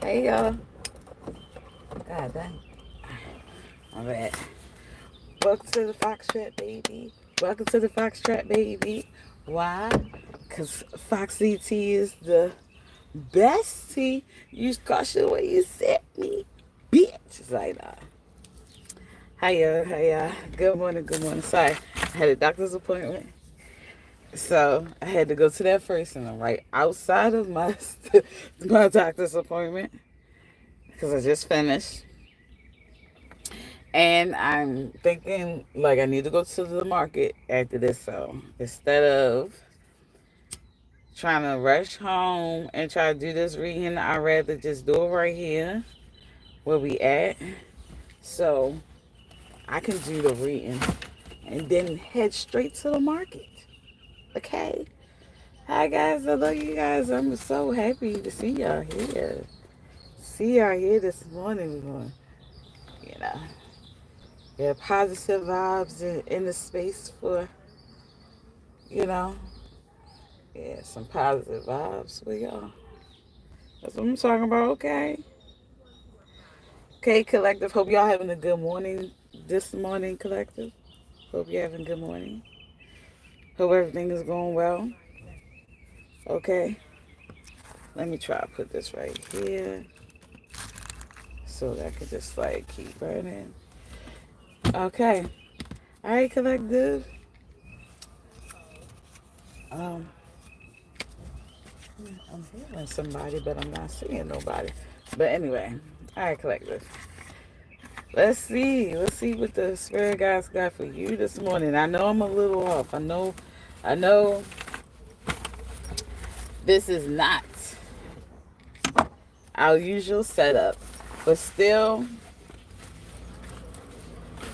Hey y'all. God dang. My bad. Welcome to the Fox Trap, baby. Welcome to the Fox Trap, baby. Why? Because Foxy T is the best tea. Use caution the way you set me. Bitch. It's like, hiya, hiya. Good morning, good morning. Sorry. I had a doctor's appointment. So I had to go to that first, and I'm right outside of my my doctor's appointment because I just finished. And I'm thinking like I need to go to the market after this. So instead of trying to rush home and try to do this reading, I'd rather just do it right here where we at. So I can do the reading and then head straight to the market. Okay. Hi guys, I love you guys. I'm so happy to see y'all here. See y'all here this morning. We're going, you know, yeah, positive vibes in the space for, you know, yeah, some positive vibes for y'all. That's what I'm talking about, okay? Okay, collective. Hope y'all having a good morning this morning, collective. Hope you're having a good morning. Hope everything is going well. Okay. Let me try to put this right here so that I can just like keep burning. Okay. All right, collective. Um, I'm hearing somebody, but I'm not seeing nobody. But anyway, all right, collective. Let's see. Let's see what the spirit guides got for you this morning. I know I'm a little off. I know this is not our usual setup. But still,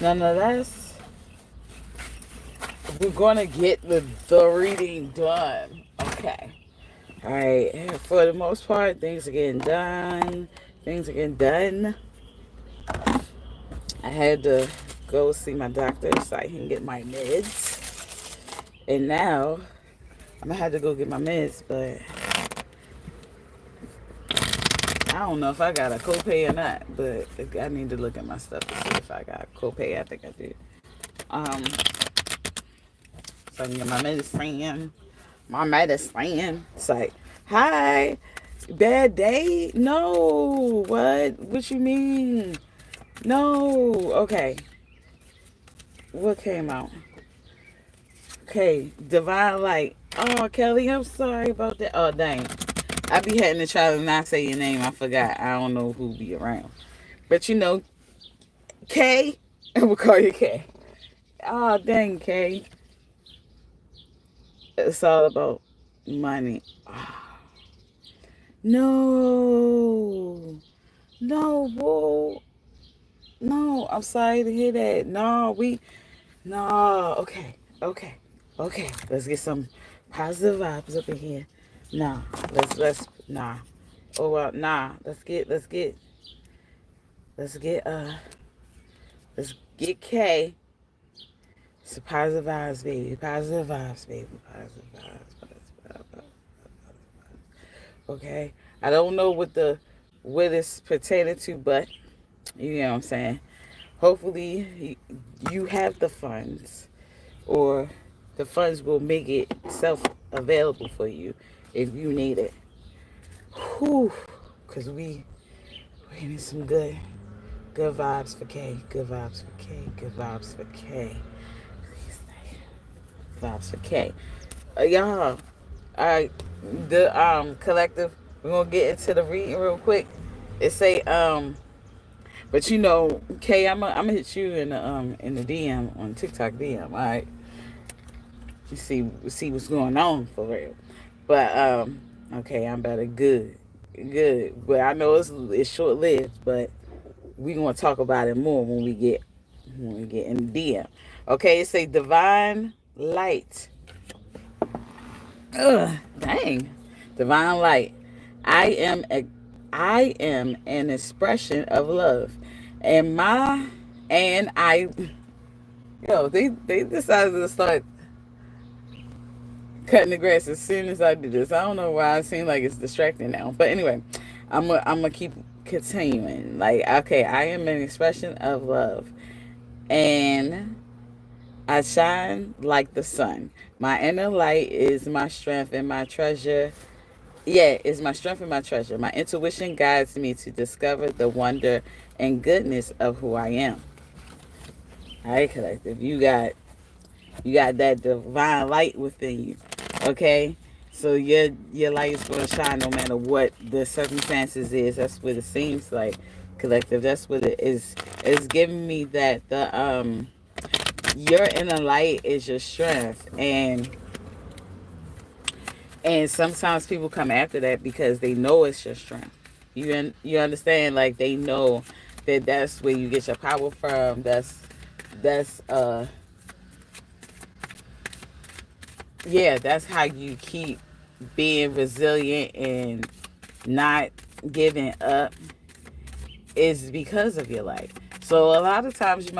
nonetheless, we're gonna get the reading done. Okay. Alright. For the most part, things are getting done. Things are getting done. I had to go see my doctor so I can get my meds. And now I'm gonna have to go get my meds, but I don't know if I got a copay or not, but I need to look at my stuff to see if I got a copay. I think I do. Um, so I can get my medicine. My medicine. It's like, hi, bad day? No, what you mean? No, okay. What came out? Okay, Divine Light. Oh, Kelly, I'm sorry about that. Oh, dang. I be having to try to not say your name. I forgot. I don't know who be around. But you know, Kay, we'll call you Kay. Oh, dang, Kay. It's all about money. Oh, no. No, whoa. No, I'm sorry to hear that. No, okay, okay, okay. Let's get some positive vibes up in here. Nah, nah. Oh, well, nah. Let's get, let's get K. It's positive vibes, baby. Positive vibes, baby. Positive vibes. Okay. I don't know what it's pertaining to, but you know what I'm saying. Hopefully, you have the funds, or the funds will make it self available for you if you need it. Whew. Cause we need some good vibes for K. Good vibes for K. Good vibes for K. Vibes for K. Y'all, all right, the collective. We're gonna get into the reading real quick. It say but you know, Kay, I'm gonna hit you in the DM on TikTok DM. All right, you see what's going on for real. But okay, I'm better. Good. But I know it's short lived, but we gonna talk about it more when we get in the DM. Okay, it say divine light. Ugh, dang. Divine light. I am a, I am an expression of love. And my and I they decided to start cutting the grass as soon as I do this. I don't know why it seems like it's distracting now. But anyway, I'm gonna keep continuing. Like, okay, I am an expression of love, and I shine like the sun. My inner light is my strength and my treasure. Yeah, is my strength and my treasure. My intuition guides me to discover the wonder and goodness of who I am. All right, collective. You got that divine light within you. Okay? So your light is gonna shine no matter what the circumstances is. That's what it seems like, collective. That's what it is. It's giving me that the your inner light is your strength, and sometimes people come after that because they know it's your strength. You understand? Like, they know that that's where you get your power from. That's yeah, that's how you keep being resilient and not giving up, is because of your light. So a lot of times you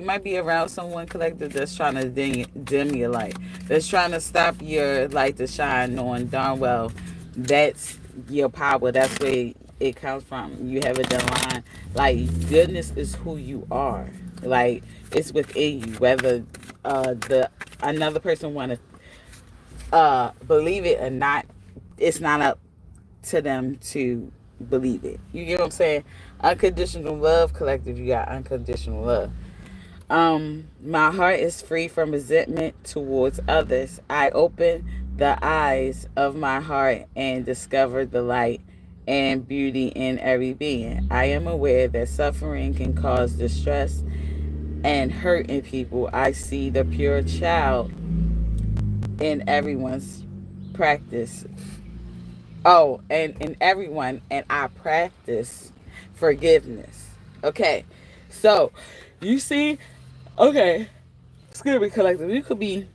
might be around someone, collective, that's trying to dim your light, that's trying to stop your light to shine, knowing darn well that's your power. That's where it comes from. You have a divine, like, goodness is who you are. Like, it's within you. Whether the another person want to believe it or not, it's not up to them to believe it. You get what I'm saying? Unconditional love, collective. You got unconditional love. My heart is free from resentment towards others. I open the eyes of my heart and discover the light and beauty in every being. I am aware that suffering can cause distress and hurt in people. I see the pure child in everyone's practice. Oh, and in everyone, and I practice forgiveness. Okay, so you see, okay, excuse me, collective. You could be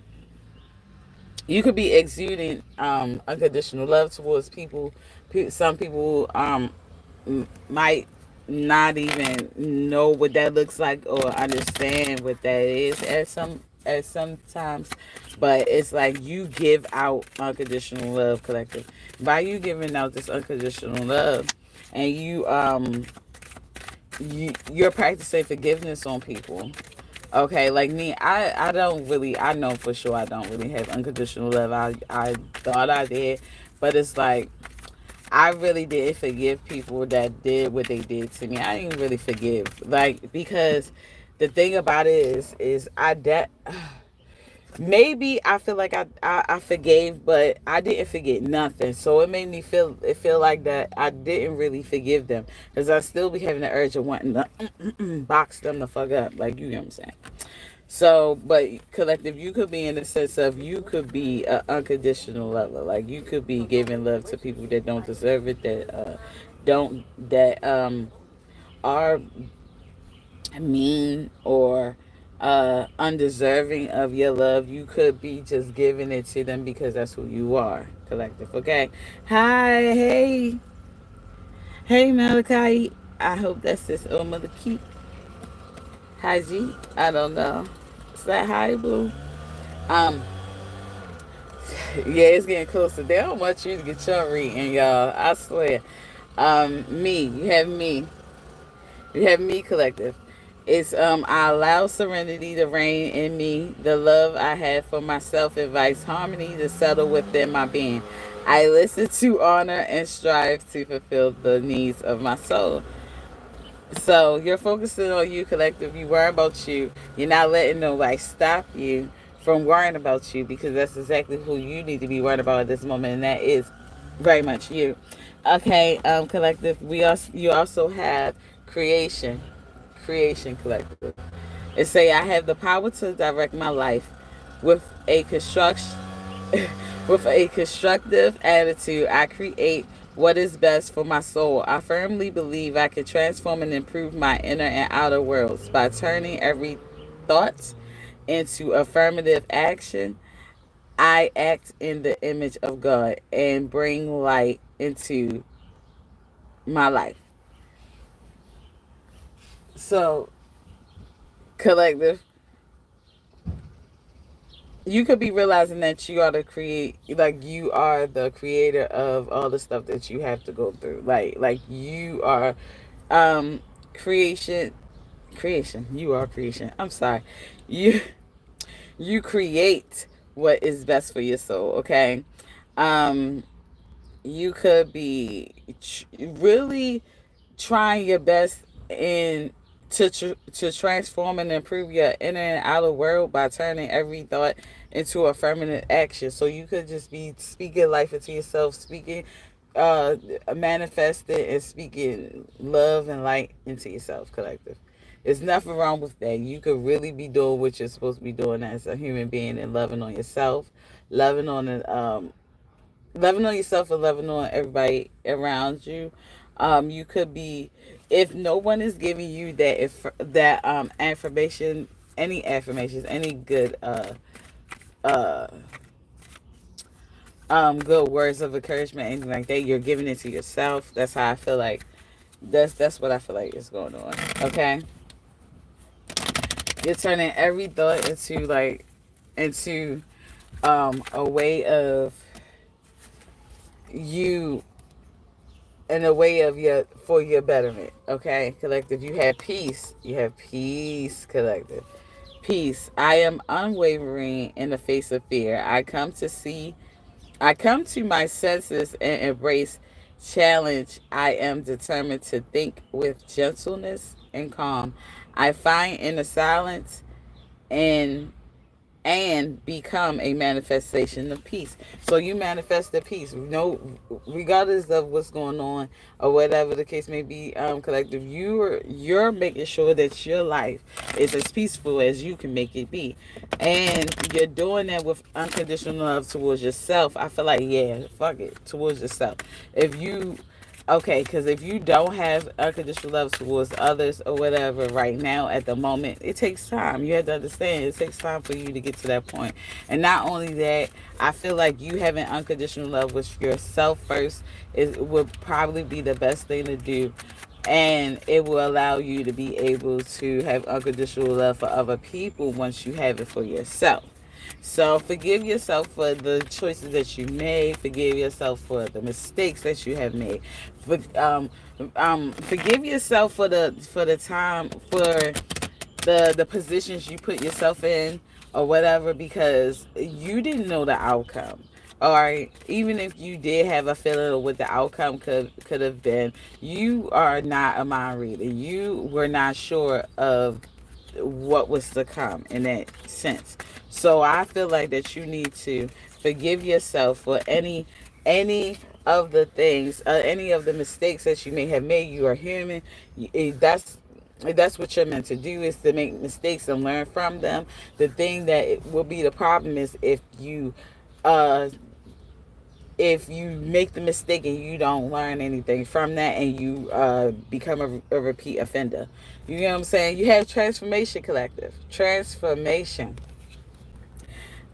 exuding unconditional love towards people. Some people might not even know what that looks like or understand what that is at sometimes, but it's like you give out unconditional love, collective. By you giving out this unconditional love, and you're practicing forgiveness on people. Okay, like me, I don't really, I know for sure I don't really have unconditional love. I thought I did, but it's like I really didn't forgive people that did what they did to me. I didn't really forgive, like, because the thing about it is I that maybe I feel like I forgave, but I didn't forget nothing. So it made me feel like that I didn't really forgive them, because I still be having the urge of wanting to box them the fuck up, like, you know what I'm saying. So, but collective, you could be in the sense of, you could be an unconditional lover. Like, you could be giving love to people that don't deserve it, that are mean or undeserving of your love. You could be just giving it to them because that's who you are, collective. Okay. Hi, hey, Malachi. I hope that's this old mother keep. Hi, G. I don't know. Is that hi, boo? Um, Yeah, it's getting closer. They don't want you to get your reading, y'all. I swear. Me. You have me, collective. It's I allow serenity to reign in me. The love I have for myself invites harmony to settle within my being. I listen to honor and strive to fulfill the needs of my soul. So you're focusing on you, collective. You worry about you. You're not letting nobody stop you from worrying about you, because that's exactly who you need to be worried about at this moment, and that is very much you. Okay, collective. You also have creation, collective. It say I have the power to direct my life with a construction with a constructive attitude. I create what is best for my soul. I firmly believe I can transform and improve my inner and outer worlds by turning every thought into affirmative action. I act in the image of God and bring light into my life. So, collective, you could be realizing that you are the create, like you are the creator of all the stuff that you have to go through. Like you are um creation creation. You are creation. I'm sorry. You you create what is best for your soul, okay? Um you could be really trying your best in to transform and improve your inner and outer world by turning every thought into affirmative action. So you could just be speaking life into yourself, speaking uh manifesting and speaking love and light into yourself, collective. There's nothing wrong with that. You could really be doing what you're supposed to be doing as a human being and loving on yourself, loving on it, loving on yourself and loving on everybody around you. You could be, if no one is giving you that, if that affirmation, any affirmations, any good uh good words of encouragement, anything like that, you're giving it to yourself. That's how I feel like. That's what I feel like is going on. Okay, you're turning every thought into into a way of you, in a way of your, for your betterment. Okay, collective. You have peace. You have peace, collective. Peace. I am unwavering in the face of fear. I come to my senses and embrace challenge. I am determined to think with gentleness and calm. I find in the silence and become a manifestation of peace. So you manifest the peace, no, regardless of what's going on or whatever the case may be. Collective, you're making sure that your life is as peaceful as you can make it be, and you're doing that with unconditional love towards yourself. I feel like, yeah, fuck it, towards yourself. If you Okay, because if you don't have unconditional love towards others or whatever right now at the moment, it takes time. You have to understand it takes time for you to get to that point. And not only that, I feel like you having unconditional love with yourself first is would probably be the best thing to do. And it will allow you to be able to have unconditional love for other people once you have it for yourself. So forgive yourself for the choices that you made. Forgive yourself for the mistakes that you have made. For, forgive yourself for the time, for the positions you put yourself in or whatever, because you didn't know the outcome. All right, even if you did have a feeling of what the outcome could have been, you are not a mind reader. You were not sure of what was to come in that sense. So I feel like that you need to forgive yourself for any of the things, any of the mistakes that you may have made. You are human. That's what you're meant to do, is to make mistakes and learn from them. The thing that will be the problem is uh if you make the mistake and you don't learn anything from that, and you become a repeat offender. You know what I'm saying? You have transformation, collective. Transformation.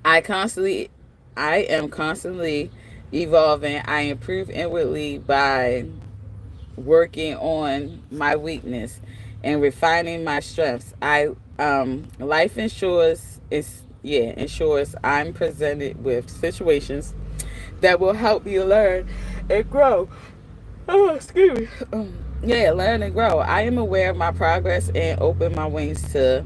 I constantly, I am constantly evolving. I improve inwardly by working on my weakness and refining my strengths. Life ensures I'm presented with situations that will help me learn and grow. Oh, excuse me. Yeah, learn and grow. I am aware of my progress and open my wings to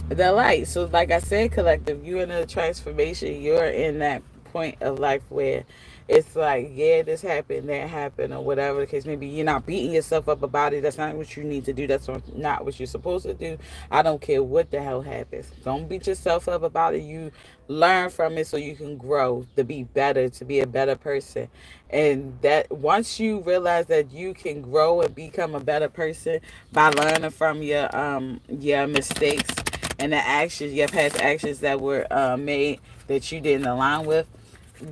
the light. So, like I said, collective, you're in a transformation. You're in that point of life where it's like, yeah, this happened, that happened, or whatever the case may be. You're not beating yourself up about it. That's not what you need to do. That's not what you're supposed to do. I don't care what the hell happens. Don't beat yourself up about it. You learn from it so you can grow, to be better, to be a better person. And that once you realize that you can grow and become a better person by learning from your mistakes and the actions, your past actions that were made that you didn't align with.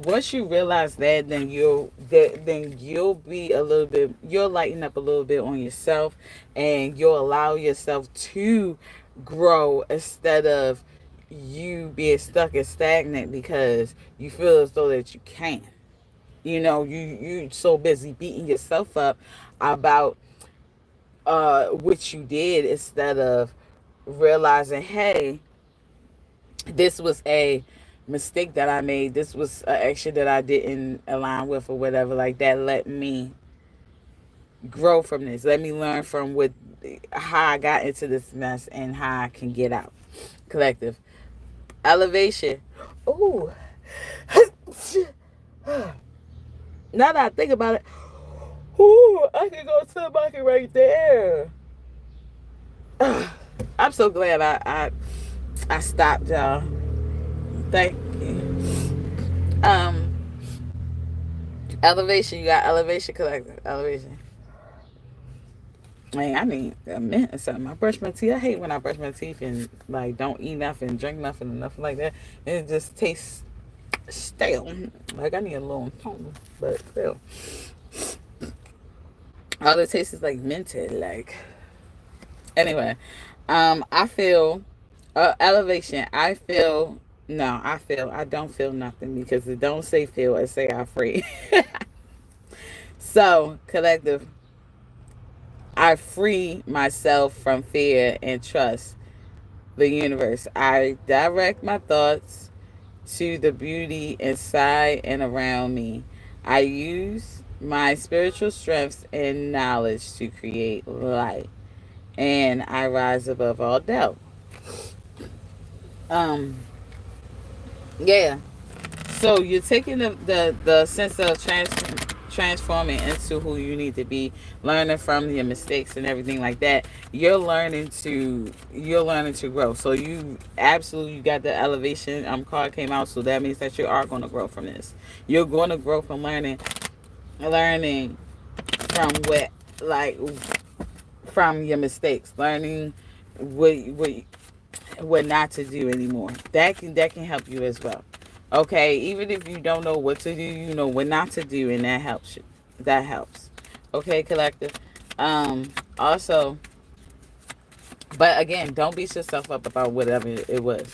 Once you realize that, then you'll be a little bit, you'll lighten up a little bit on yourself, and you'll allow yourself to grow instead of you being stuck and stagnant because you feel as though that you can't. You know, you so busy beating yourself up about what you did, instead of realizing, hey, this was a mistake that I made. This was an action that I didn't align with or whatever like that. Let me grow from this. Let me learn from what how I got into this mess and how I can get out. Collective elevation. Ooh. Now that I think about it, ooh, I can go to the market right there. I'm so glad I stopped, y'all. Thank you. Elevation. You got elevation, collective elevation. Man, I need a mint or something. I brush my teeth. I hate when I brush my teeth and like don't eat nothing, drink nothing, or nothing like that. And it just tastes stale. Like I need a little something, but still, all it tastes is like minted. Like anyway, I feel elevation. I feel no. I feel I don't feel nothing because it don't say feel. It say I free. So collective. I free myself from fear and trust the universe. I direct my thoughts to the beauty inside and around me. I use my spiritual strengths and knowledge to create light. And I rise above all doubt. Um, yeah. So you're taking the sense of transforming into who you need to be, learning from your mistakes and everything like that. You're learning to grow. So you absolutely, you got the elevation card came out, so that means that you are going to grow from this. You're going to grow from learning from what, like, from your mistakes, learning what what not to do anymore. That can help you as well. Okay, even if you don't know what to do, you know what not to do, and that helps you. That helps. Okay, collective. Also, but again, don't beat yourself up about whatever it was.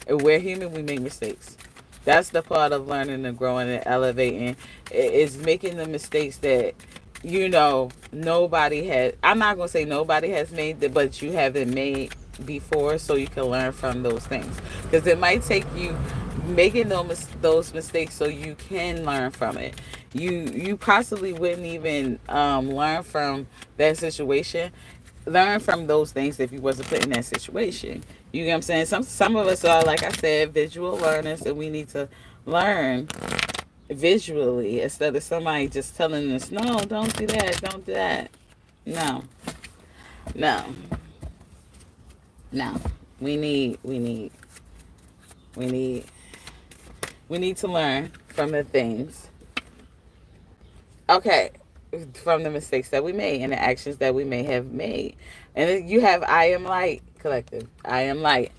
We're human. We make mistakes. That's the part of learning and growing and elevating. Is making the mistakes that nobody had. I'm not gonna say nobody has made it, but you haven't made before, so you can learn from those things. Because it might take you making those mistakes so you can learn from it. You possibly wouldn't even learn from that situation, learn from those things if you wasn't put in that situation. You get what I'm saying? Some of us are, like I said, visual learners, and we need to learn visually instead of somebody just telling us, no, don't do that, don't do that. No, no, no. We need we need to learn from the things. Okay, from the mistakes that we made and the actions that we may have made. And then you have I am light, collective. I am light.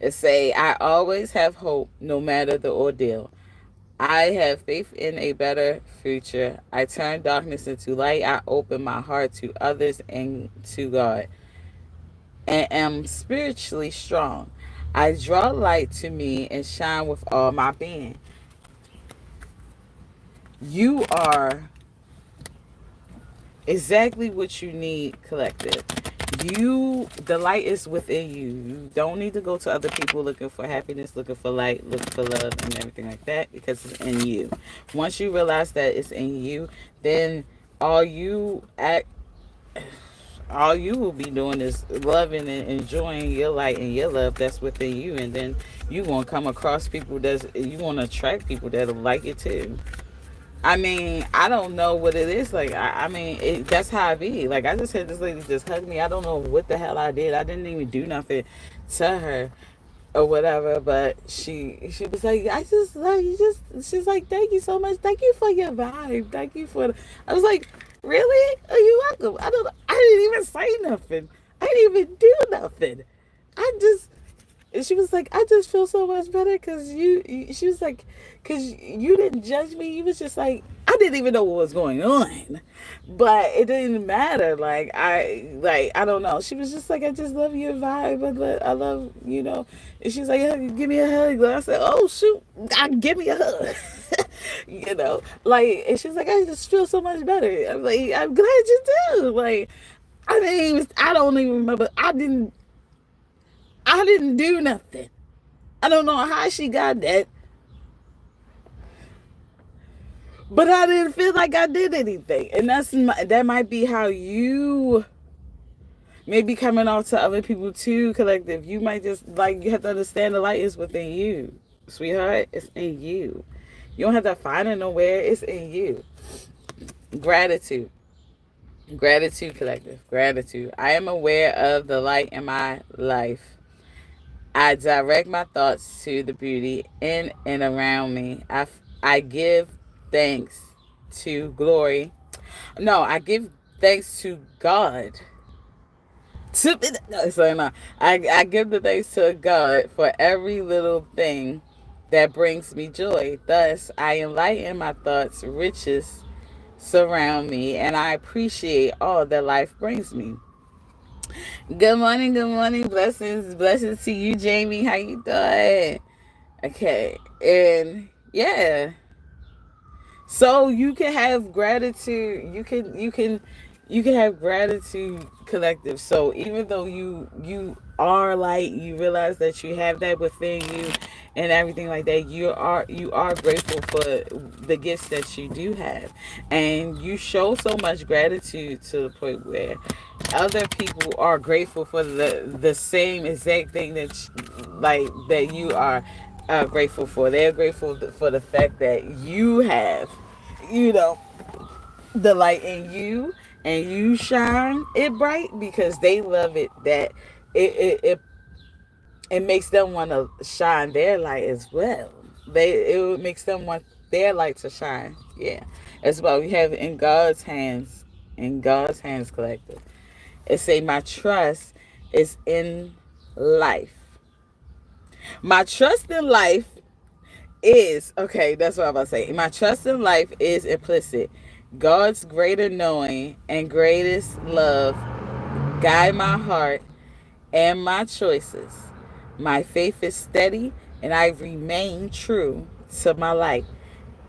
It say I always have hope no matter the ordeal. I have faith in a better future. I turn darkness into light. I open my heart to others and to God, and am spiritually strong. I draw light to me and shine with all my being. You are exactly what you need, collective. The light is within you. You don't need to go to other people looking for happiness, looking for light, looking for love and everything like that, because it's in you. Once you realize that it's in you, then all you act all you will be doing is loving and enjoying your light and your love that's within you, and then you gonna come across people that's you gonna attract people that'll like it too. I mean, I don't know what it is. Like, I mean, that's how I be. Like, I just had this lady just hug me. I don't know what the hell I did. I didn't even do nothing to her or whatever. But she was like, I just love you. She's like, thank you so much. Thank you for your vibe. Thank you for. I was like, really? Are you welcome? I didn't even say nothing. I didn't even do nothing. I just and she was like, I just feel so much better because she was like, because you didn't judge me. You was just like, I didn't even know what was going on, but it didn't matter. I don't know. She was just like, I just love your vibe. I love, and she's like, yeah, give me a hug. And I said, oh, shoot, give me a hug. And she's like, I just feel so much better. I'm like, I'm glad you do. Like, I don't even remember. I didn't do nothing. I don't know how she got that, but I didn't feel like I did anything. And that might be how you may be coming off to other people too, collective. You might just, like, you have to understand the light is within you, sweetheart. It's in you. You don't have to find it nowhere. It's in you. Gratitude. Gratitude, collective. Gratitude. I am aware of the light in my life. I direct my thoughts to the beauty in and around me. I give thanks to glory. No, I give thanks to God. No. I give the thanks to God for every little thing that brings me joy. Thus, I enlighten my thoughts, riches surround me, and I appreciate all that life brings me. Good morning, blessings, blessings to you, Jamie. How you doing? Okay, and yeah, so you can have gratitude. You can have gratitude, collective. So even though you are light, you realize that you have that within you and everything like that. You are grateful for the gifts that you do have, and you show so much gratitude to the point where other people are grateful for the same exact thing like that you are grateful for. They're grateful for the fact that you have, you know, the light in you, and you shine it bright because they love it. That it makes them want to shine their light as well. It makes them want their light to shine. Yeah, as well. We have in God's hands. In God's hands, collective. It say my trust is in life. My trust in life is, okay, that's what I'm about to say. My trust in life is implicit. God's greater knowing and greatest love guide my heart and my choices. My faith is steady and I remain true to my life.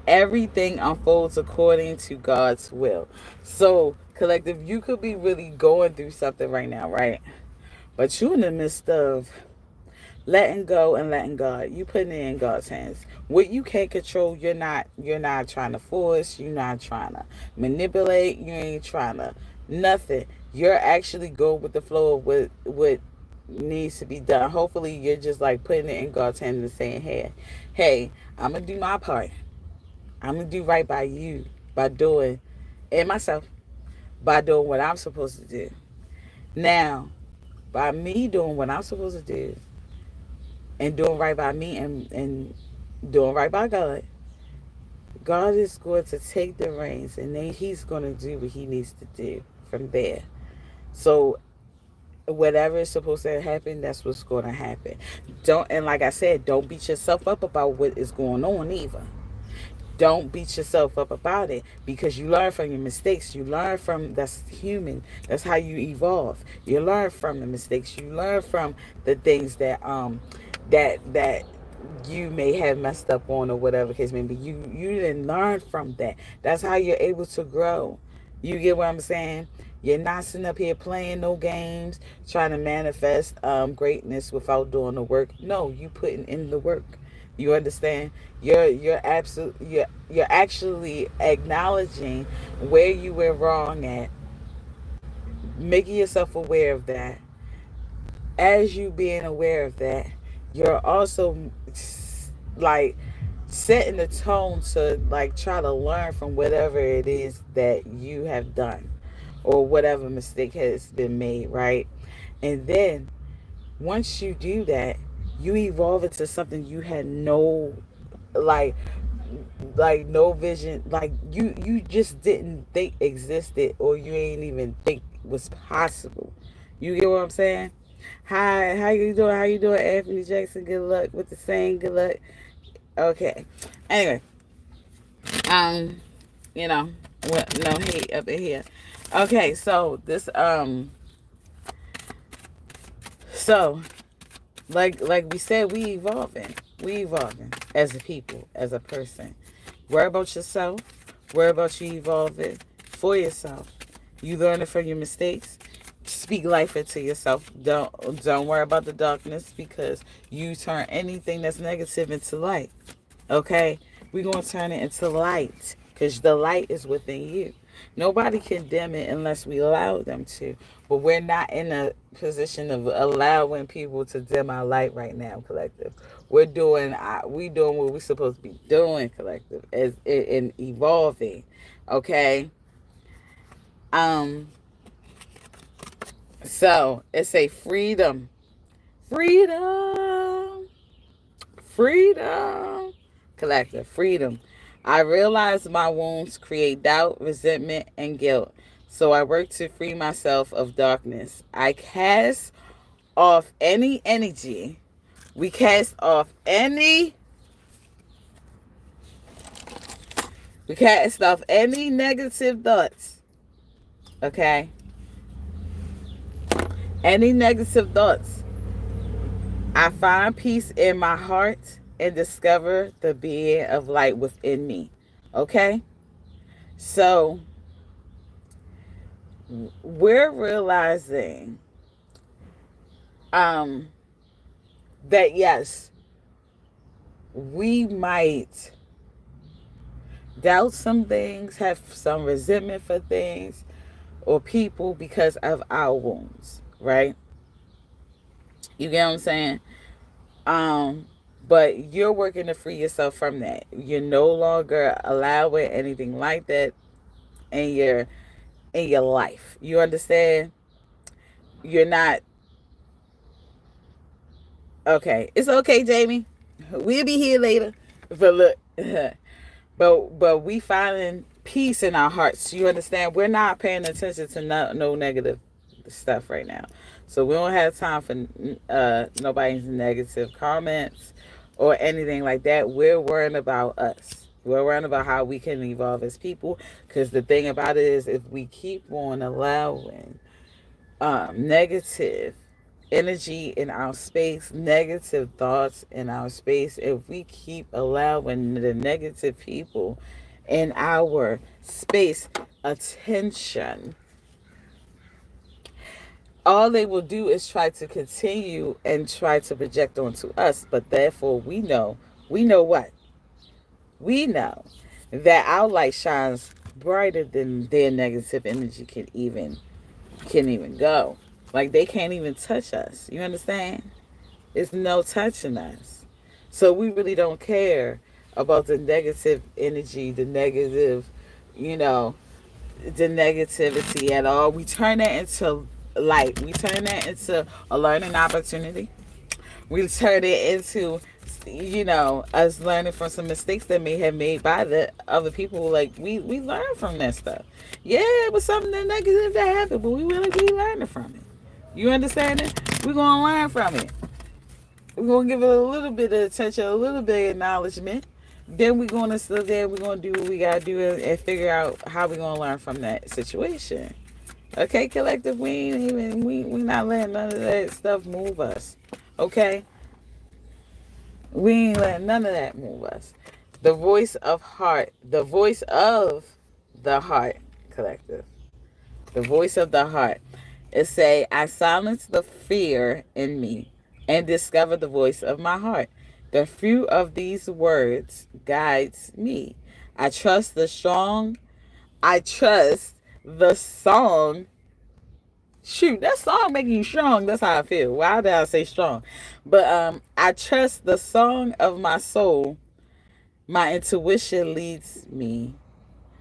Everything unfolds according to God's will. So, collective, you could be really going through something right now, right? But you in the midst of letting go and letting God. You putting it in God's hands. What you can't control, you're not trying to force, you're not trying to manipulate, you ain't trying to nothing. You're actually going with the flow of what needs to be done. Hopefully you're just like putting it in God's hands and saying, hey, I'm gonna do my part. I'm gonna do right by you by doing and myself by doing what I'm supposed to do. Now, by me doing what I'm supposed to do and doing right by me and doing right by God, God is going to take the reins and then He's going to do what He needs to do from there. So whatever is supposed to happen, that's what's going to happen. Don't, and like I said, don't beat yourself up about what is going on either. Don't beat yourself up about it because you learn from your mistakes. You learn from, that's human. That's how you evolve. You learn from the mistakes. You learn from the things that you may have messed up on or whatever case may be. You didn't learn from that. That's how you're able to grow. You get what I'm saying? You're not sitting up here playing no games, trying to manifest greatness without doing the work. No, you putting in the work. You understand? You're actually acknowledging where you went wrong at, making yourself aware of that. As you being aware of that, you're also like setting the tone to like try to learn from whatever it is that you have done or whatever mistake has been made, right? And then once you do that, you evolve into something you had no like no vision, like you just didn't think existed or you ain't even think was possible. You get what I'm saying? Hi, how you doing? How you doing, Anthony Jackson? Good luck with the saying. Good luck. Okay. Anyway, um, you know, no hate up in here. Okay, so like we said, we evolving as a people, as a person. Worry about yourself. Worry about you evolving for yourself. You learning from your mistakes. Speak life into yourself. Don't worry about the darkness because you turn anything that's negative into light. Okay, we're gonna turn it into light because the light is within you. Nobody can dim it unless we allow them to. But we're not in a position of allowing people to dim our light right now, collective. We doing what we're supposed to be doing, collective, as in evolving. Okay. Um. So it's a freedom, freedom, freedom, collective freedom. I realize my wounds create doubt, resentment, and guilt. So I work to free myself of darkness. I cast off any energy. We cast off any. We cast off any negative thoughts. Okay? Any negative thoughts. I find peace in my heart and discover the being of light within me. Okay? So we're realizing that yes, we might doubt some things, have some resentment for things or people because of our wounds, right? You get what I'm saying? Um, but you're working to free yourself from that. You're no longer allowing anything like that in your life. You understand? You're not okay. It's okay, Jamie. We'll be here later. But look, but we finding peace in our hearts. You understand? We're not paying attention to no negative stuff right now. So we don't have time for nobody's negative comments or anything like that. We're worrying about us. We're worrying about how we can evolve as people. Because the thing about it is, if we keep on allowing negative energy in our space, negative thoughts in our space, if we keep allowing the negative people in our space attention, all they will do is try to continue and try to project onto us. But therefore, we know what? We know that our light shines brighter than their negative energy can even go. Like they can't even touch us. You understand? It's no touching us. So we really don't care about the negative energy, the negative, you know, the negativity at all. We turn that into light. We turn that into a learning opportunity. We turn it into, us learning from some mistakes that may have made by the other people. Like we learn from that stuff. Yeah, it was something that negative that happened, but we really be learning from it. You understand it? We're gonna learn from it. We're gonna give it a little bit of attention, a little bit of acknowledgement. Then we're gonna sit there. We're gonna do what we gotta do and figure out how we're gonna learn from that situation. Okay, collective. We not letting none of that stuff move us. Okay, we ain't letting none of that move us. The voice of heart, the voice of the heart, collective. The voice of the heart. It say, I silence the fear in me and discover the voice of my heart. The fruit of these words guides me. I trust the strong. I trust the song. Shoot, that song making you strong. That's how I feel. Why did I say strong? But I trust the song of my soul. My intuition leads me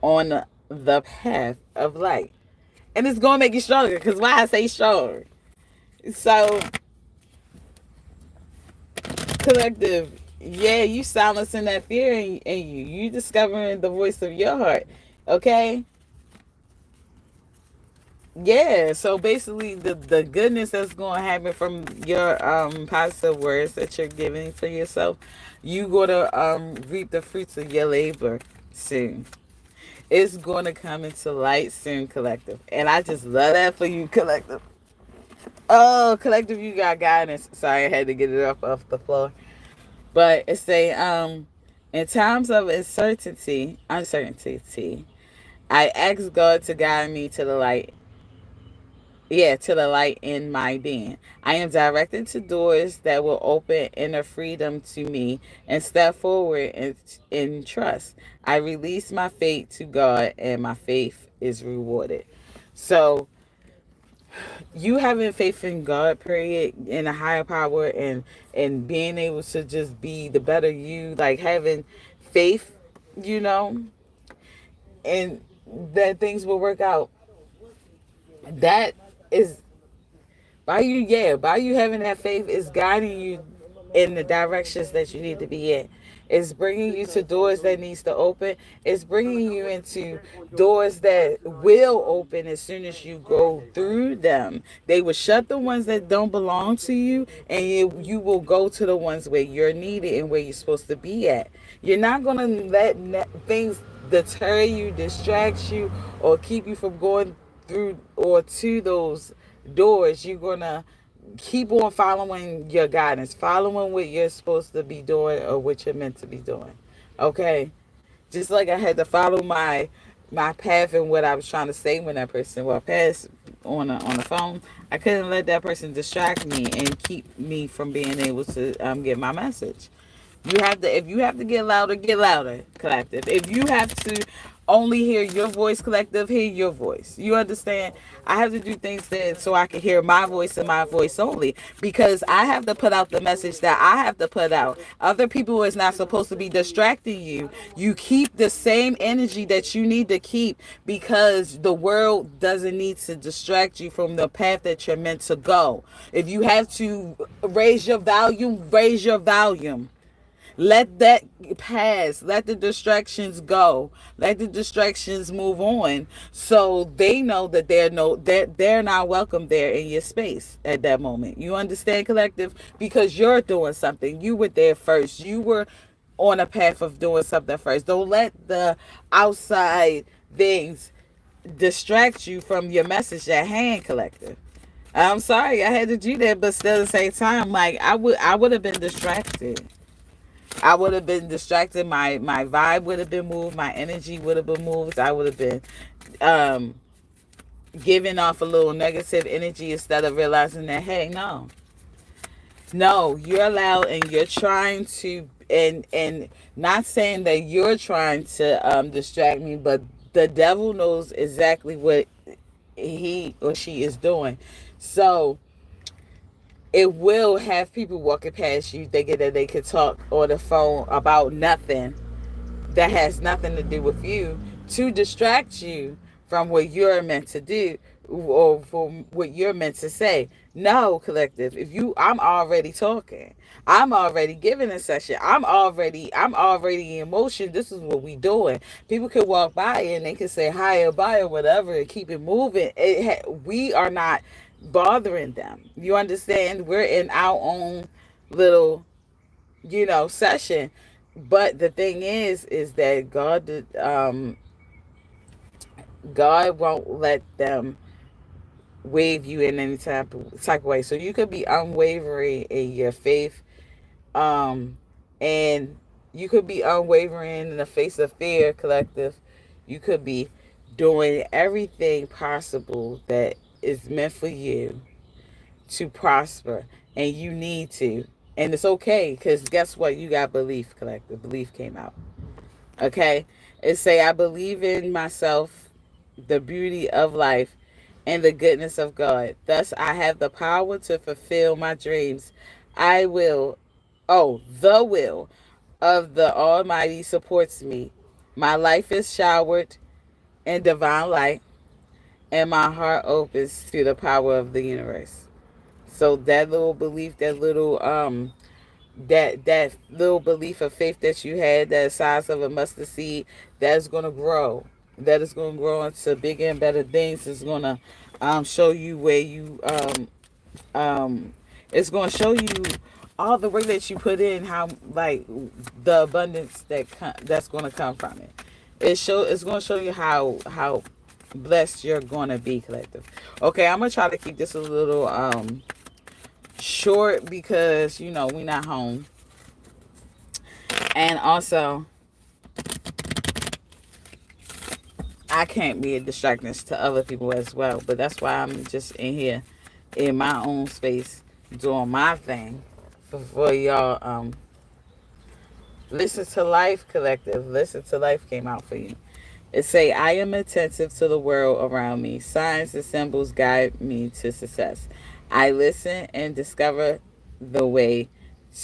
on the path of light. And it's going to make you stronger. Because why I say strong? So, collective, yeah, you silencing that fear in you. You discovering the voice of your heart. Okay? Yeah, so basically the goodness that's going to happen from your positive words that you're giving to yourself, you going to reap the fruits of your labor soon. It's going to come into light soon, collective. And I just love that for you, collective. Oh, collective, you got guidance. Sorry, I had to get it up off the floor. But it's a in times of uncertainty, I ask God to guide me to the light. Yeah, to the light in my being. I am directed to doors that will open inner freedom to me and step forward in trust. I release my faith to God and my faith is rewarded. So, you having faith in God, period, in a higher power, and being able to just be the better you, like having faith, you know, and that things will work out. That is by you having that faith is guiding you in the directions that you need to be in. It's bringing you to doors that needs to open. It's bringing you into doors that will open as soon as you go through them. They will shut the ones that don't belong to you, and you will go to the ones where you're needed and where you're supposed to be at. You're not gonna let things deter you, distract you, or keep you from going through or to those doors. You're gonna keep on following your guidance, following what you're supposed to be doing or what you're meant to be doing. Okay, just like I had to follow my path and what I was trying to say when that person walked past on the phone. I couldn't let that person distract me and keep me from being able to get my message. You have to, if you have to get louder, collective. If you have to only hear your voice, collective, hear your voice. You understand? I have to do things that so I can hear my voice and my voice only, because I have to put out the message that I have to put out. Other people is not supposed to be distracting you. You keep the same energy that you need to keep, because the world doesn't need to distract you from the path that you're meant to go. If you have to raise your volume, raise your volume. Let that pass. Let the distractions go. Let the distractions move on, so they know that they're not welcome there in your space at that moment. You understand, collective? Because you're doing something. You were there first. You were on a path of doing something first. Don't let the outside things distract you from your message at hand, collective. I'm sorry I had to do that, but still at the same time, like I would have been distracted. I would have been distracted. My vibe would have been moved. My energy would have been moved. I would have been um, giving off a little negative energy instead of realizing that, hey, no, you're allowed and you're trying to, and not saying that you're trying to distract me, but the devil knows exactly what he or she is doing. So it will have people walking past you thinking that they could talk on the phone about nothing that has nothing to do with you, to distract you from what you're meant to do or from what you're meant to say. No, collective. If you, I'm already talking. I'm already giving a session. I'm already in motion. This is what we doing. People could walk by and they could say hi or bye or whatever and keep it moving. We are not bothering them. You understand? We're in our own little, session. But the thing is that God won't let them wave you in any type of way. So you could be unwavering in your faith, um, and you could be unwavering in the face of fear, collective. You could be doing everything possible that is meant for you to prosper, and you need to. And it's okay, because guess what? You got belief, collective. Belief came out. Okay? It say, I believe in myself, the beauty of life, and the goodness of God. Thus, I have the power to fulfill my dreams. I will, the will of the Almighty supports me. My life is showered in divine light, and my heart opens to the power of the universe. So that little belief, that little belief of faith that you had, that size of a mustard seed, that's gonna grow. That is gonna grow into bigger and better things. It's gonna show you where you um it's gonna show you all the work that you put in, how like the abundance that's gonna come from it. It's gonna show you how blessed you're gonna be, collective. Okay, I'm gonna try to keep this a little short because we're not home. And also, I can't be a distraction to other people as well. But that's why I'm just in here in my own space doing my thing for y'all. Listen to Life Collective. Listen to Life came out for you. It say, I am attentive to the world around me. Signs and symbols guide me to success. I listen and discover the way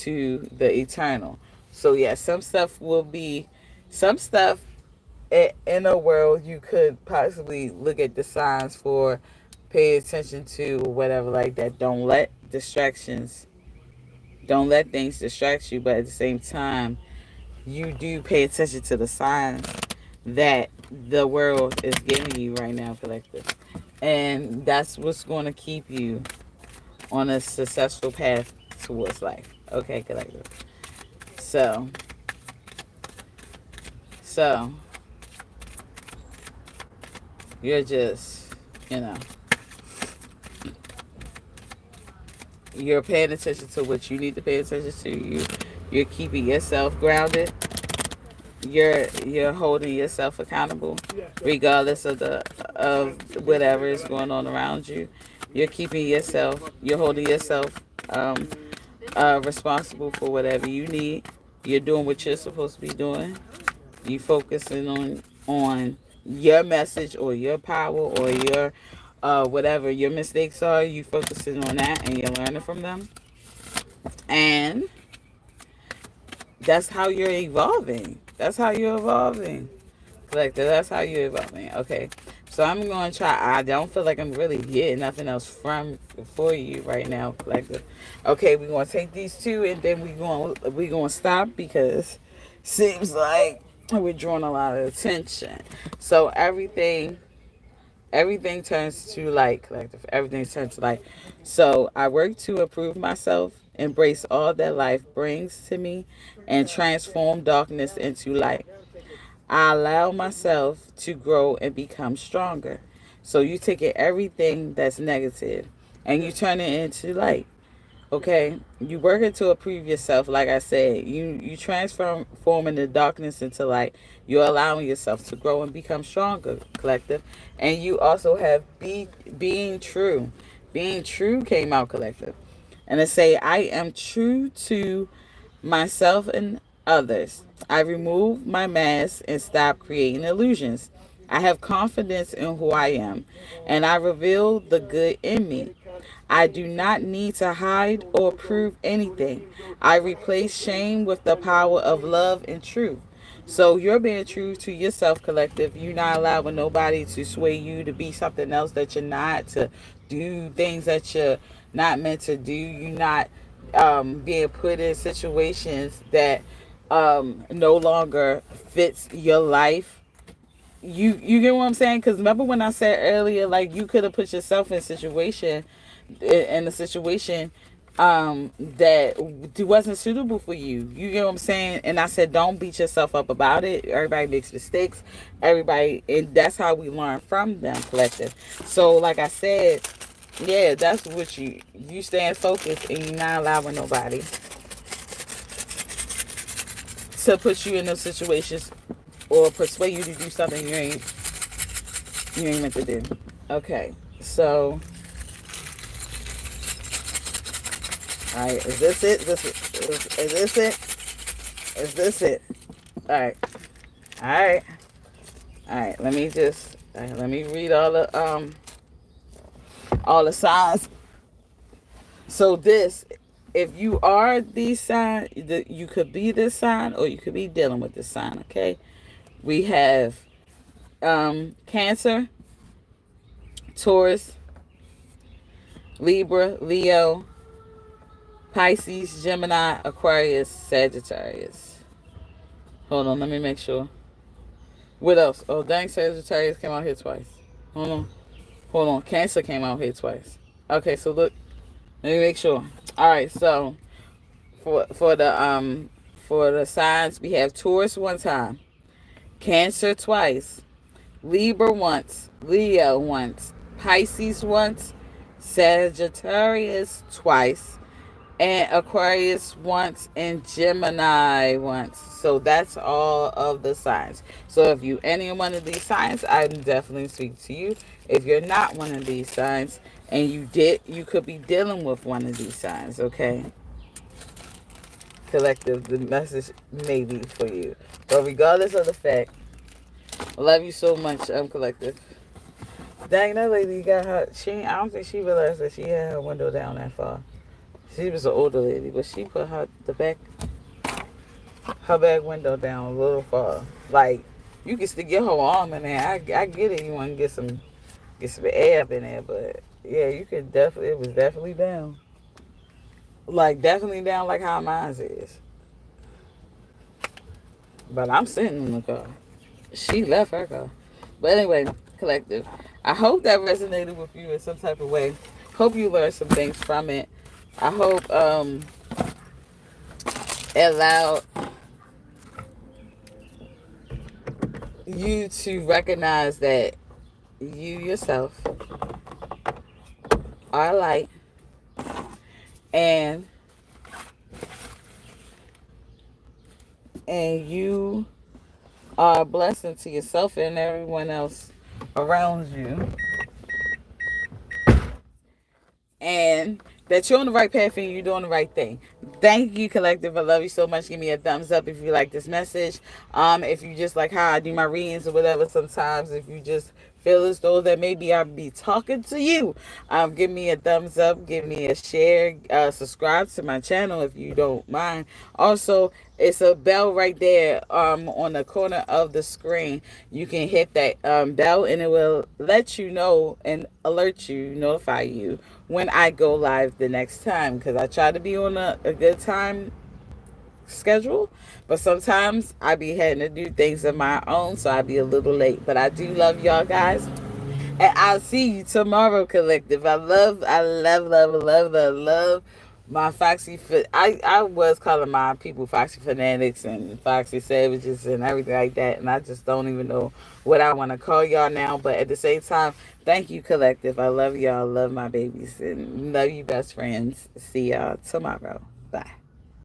to the eternal. So yeah, some stuff in the world you could possibly look at the signs for, pay attention to, whatever like that. Don't let things distract you, but at the same time, you do pay attention to the signs that the world is giving you right now, collective. And that's what's going to keep you on a successful path towards life. Okay, collective. So, so you're just, you know, you're paying attention to what you need to pay attention to. You're keeping yourself grounded. You're holding yourself accountable, regardless of whatever is going on around you. You're holding yourself responsible for whatever you need. You're doing what you're supposed to be doing. You focusing on your message or your power or your whatever your mistakes are. You focusing on that and you're learning from them. And that's how you're evolving. That's how you're evolving. Collector, that's how you're evolving. Okay. So I'm going to try. I don't feel like I'm really getting nothing else for you right now, collector. Okay, we're going to take these two and then we're going to stop because seems like we're drawing a lot of attention. So everything turns to light, collective. Everything turns to light. So I work to improve myself, embrace all that life brings to me, and transform darkness into light. I allow myself to grow and become stronger. So you take it everything that's negative and you turn it into light. Okay, you working to improve yourself. Like I said, you transforming the darkness into light. You're allowing yourself to grow and become stronger, collective. And you also have being true. Being true came out, collective. And it say, I am true to myself and others. I remove my mask and stop creating illusions. I have confidence in who I am, and I reveal the good in me. I do not need to hide or prove anything. I replace shame with the power of love and truth. So you're being true to yourself, collective. You're not allowing nobody to sway you to be something else that you're not, to do things that you're not meant to do. You're not being put in situations that no longer fits your life. You get what I'm saying? Because remember when I said earlier, like you could have put yourself in a situation that wasn't suitable for you. You get what I'm saying? And I said, don't beat yourself up about it. Everybody makes mistakes. Everybody, and that's how we learn from them, collective. So, like I said, yeah, that's what you stand focused and you're not allowing nobody to put you in those situations or persuade you to do something you ain't meant to do. Okay, so. All right, is this it? Is this it? Is this it? All right, all right, all right. Let me read all the signs. So this, if you are these signs, you could be this sign or you could be dealing with this sign. Okay, we have Cancer, Taurus, Libra, Leo, Pisces, Gemini, Aquarius, Sagittarius. Hold on, let me make sure. What else? Oh, dang, Sagittarius came out here twice. Hold on. Cancer came out here twice. Okay, so look, let me make sure. All right, so for the signs, we have Taurus one time, Cancer twice, Libra once, Leo once, Pisces once, Sagittarius twice, and Aquarius once, and Gemini once. So that's all of the signs. So if you any one of these signs, I definitely speak to you. If you're not one of these signs, and you could be dealing with one of these signs. Okay, collective, the message may be for you. But regardless of the fact, I love you so much, collective. Dang, that lady got her. I don't think she realized that she had her window down that far. She was an older lady, but she put her back window down a little far. Like you can still get her arm in there. I get it. You want to get some air up in there, but yeah, you could definitely. It was definitely down. Like definitely down, like how mine is. But I'm sitting in the car. She left her car. But anyway, collective. I hope that resonated with you in some type of way. Hope you learned some things from it. I hope it allowed you to recognize that you yourself are light, and you are a blessing to yourself and everyone else around you, and that you're on the right path and you're doing the right thing. Thank you, collective. I love you so much. Give me a thumbs up if you like this message. If you just like how I do my readings or whatever, sometimes if you just feel as though that maybe I'll be talking to you, give me a thumbs up, give me a share, subscribe to my channel if you don't mind. Also, it's a bell right there on the corner of the screen. You can hit that bell and it will let you know and alert you, notify you when I go live the next time, because I try to be on a good time schedule, but sometimes I be having to do things of my own, so I be a little late. But I do love y'all guys, and I'll see you tomorrow, collective. I love my Foxy. I was calling my people Foxy Fanatics and Foxy Savages and everything like that, and I just don't even know what I want to call y'all now. But at the same time, thank you, collective. I love y'all. Love my babies and love you, best friends. See y'all tomorrow. Bye.